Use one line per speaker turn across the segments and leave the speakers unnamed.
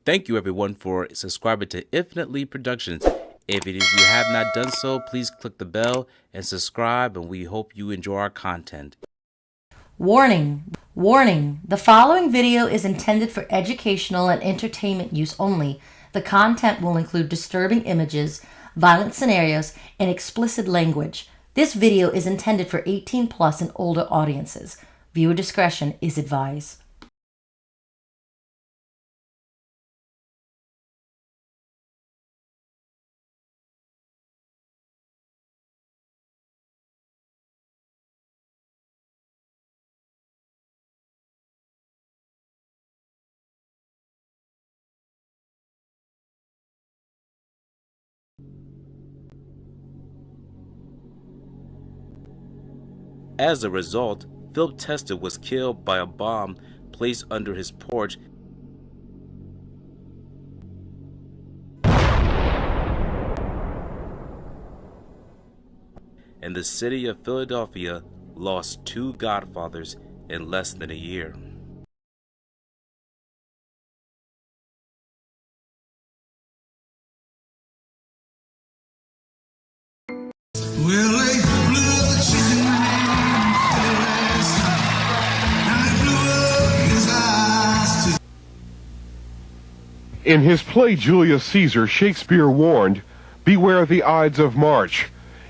Thank you everyone for subscribing to Infinitely Productions. If you have not done so, please click the bell and subscribe, and we hope you enjoy our content.
Warning! Warning! The following video is intended for educational and entertainment use only. The content will include disturbing images, violent scenarios, and explicit language. This video is intended for 18 plus and older audiences. Viewer discretion is advised.
As a result, Philip Testa was killed by a bomb placed under his porch. And the city of Philadelphia lost two godfathers in less than a year.
Well, they blew up the chicken man last night, and they blew up his eyes too.
In his play Julius Caesar, Shakespeare warned, "Beware the Ides of March."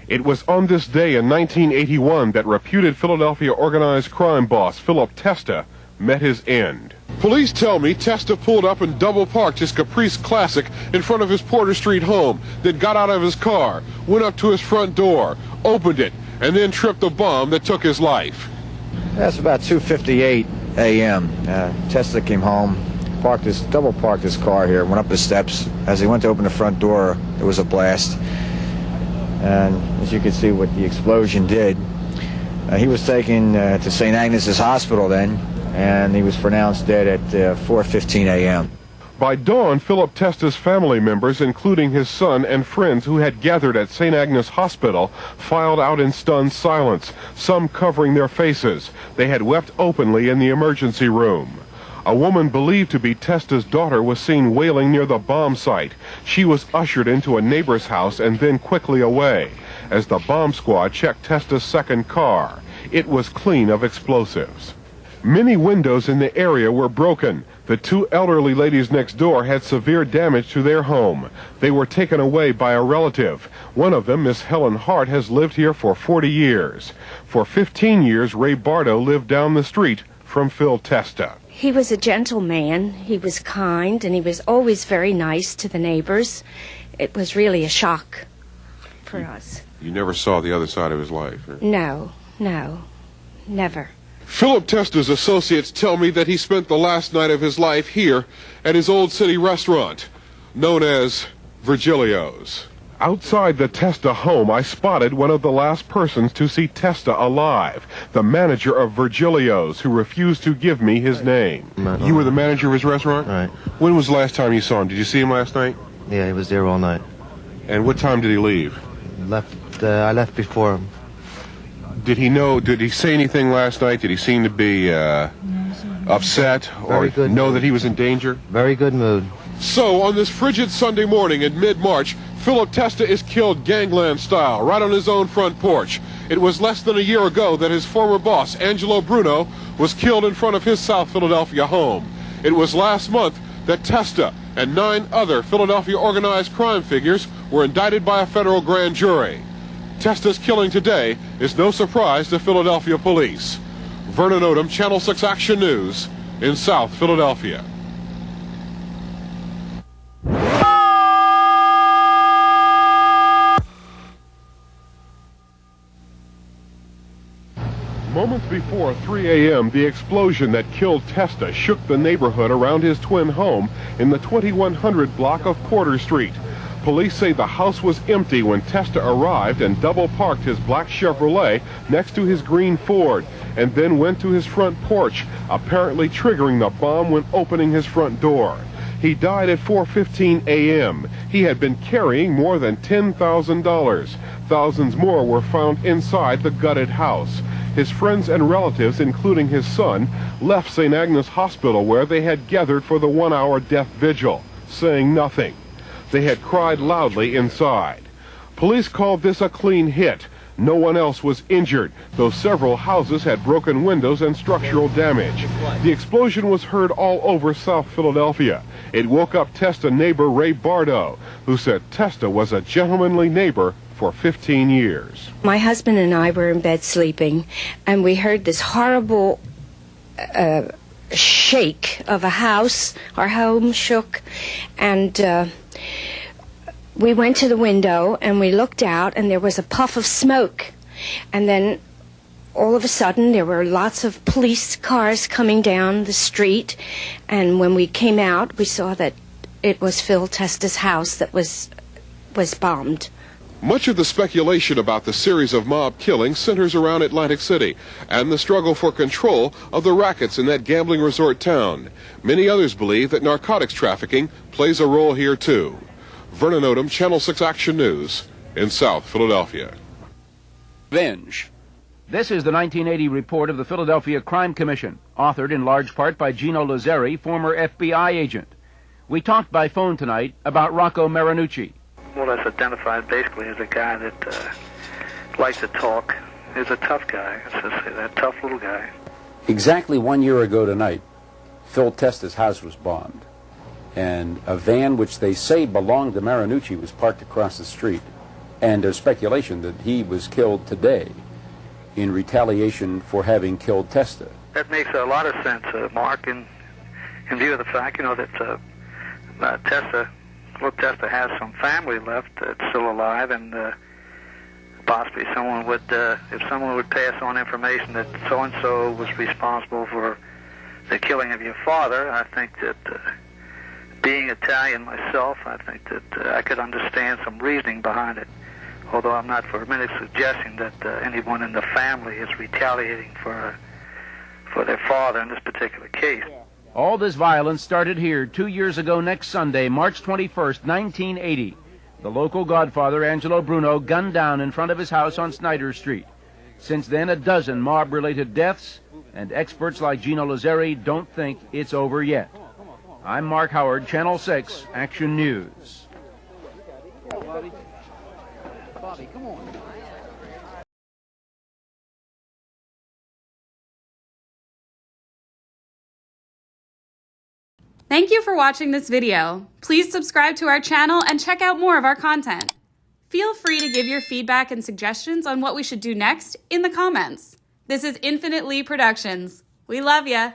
It was on this day in 1981 that reputed Philadelphia organized crime boss Philip Testa met his end. Police tell me Testa pulled up and double parked his Caprice Classic in front of his Porter Street home, then got out of his car, went up to his front door, opened it, and then tripped a bomb that took his life.
That's about 2:58 a.m. Testa came home, double parked his car here, went up the steps. As he went to open the front door, there was a blast. And as you can see what the explosion did, he was taken to St. Agnes's Hospital then, and he was pronounced dead at 4:15 a.m.
By dawn, Philip Testa's family members, including his son and friends who had gathered at St. Agnes Hospital, filed out in stunned silence, some covering their faces. They had wept openly in the emergency room. A woman believed to be Testa's daughter was seen wailing near the bomb site. She was ushered into a neighbor's house and then quickly away. As the bomb squad checked Testa's second car, it was clean of explosives. Many windows in the area were broken. The two elderly ladies next door had severe damage to their home. They were taken away by a relative. One of them, Miss Helen Hart, has lived here for 40 years. For 15 years, Ray Bardo lived down the street from Phil Testa.
He was a gentleman, he was kind, and he was always very nice to the neighbors. It was really a shock for us.
You never saw the other side of his life?
No, never.
Philip Testa's associates tell me that he spent the last night of his life here at his Old City restaurant, known as Virgilio's. Outside the Testa home, I spotted one of the last persons to see Testa alive, the manager of Virgilio's, who refused to give me his name. You were the manager of his restaurant?
Right.
When was the last time you saw him? Did you see him last night?
Yeah, he was there all night.
And what time did he leave?
I left before him.
Did he say anything last night? Did he seem to be upset or know that he was in danger?
Very good mood.
So, on this frigid Sunday morning in mid-March, Philip Testa is killed gangland style, right on his own front porch. It was less than a year ago that his former boss, Angelo Bruno, was killed in front of his South Philadelphia home. It was last month that Testa and 9 other Philadelphia organized crime figures were indicted by a federal grand jury. Testa's killing today is no surprise to Philadelphia police. Vernon Odom, Channel 6 Action News in South Philadelphia. Moments before 3 a.m., the explosion that killed Testa shook the neighborhood around his twin home in the 2100 block of Porter Street. Police say the house was empty when Testa arrived and double-parked his black Chevrolet next to his green Ford, and then went to his front porch, apparently triggering the bomb when opening his front door. He died at 4:15 a.m. He had been carrying more than $10,000. Thousands more were found inside the gutted house. His friends and relatives, including his son, left St. Agnes Hospital where they had gathered for the 1-hour death vigil, saying nothing. They had cried loudly inside. Police called this a clean hit. No one else was injured, though several houses had broken windows and structural damage. The explosion was heard all over South Philadelphia. It woke up Testa neighbor Ray Bardo, who said Testa was a gentlemanly neighbor for 15 years.
My husband and I were in bed sleeping, and we heard this horrible shake of a house. Our home shook, and we went to the window and we looked out, and there was a puff of smoke. And then all of a sudden there were lots of police cars coming down the street, and when we came out we saw that it was Phil Testa's house that was bombed.
Much of the speculation about the series of mob killings centers around Atlantic City and the struggle for control of the rackets in that gambling resort town. Many others believe that narcotics trafficking plays a role here too. Vernon Odom, Channel 6 Action News in South Philadelphia.
Revenge. This is the 1980 report of the Philadelphia Crime Commission, authored in large part by Gino Lazzeri, former FBI agent. We talked by phone tonight about Rocco Marinucci.
Well, that's identified basically as a guy that likes to talk. He's a tough guy, let's just say that, tough little guy.
Exactly 1 year ago tonight, Phil Testa's house was bombed, and a van which they say belonged to Marinucci was parked across the street, and there's speculation that he was killed today in retaliation for having killed Testa.
That makes a lot of sense, Mark, in view of the fact, that Philip Testa has some family left that's still alive, and possibly someone would, if someone would pass on information that so-and-so was responsible for the killing of your father, I think that being Italian myself, I think that I could understand some reasoning behind it, although I'm not for a minute suggesting that anyone in the family is retaliating for their father in this particular case.
All this violence started here 2 years ago next Sunday, March 21st, 1980. The local godfather, Angelo Bruno, gunned down in front of his house on Snyder Street. Since then, a dozen mob-related deaths, and experts like Gino Lazzeri don't think it's over yet. I'm Mark Howard, Channel 6 Action News.
Bobby, come on.
Thank you for watching this video. Please subscribe to our channel and check out more of our content. Feel free to give your feedback and suggestions on what we should do next in the comments. This is Infinite Lee Productions. We love ya.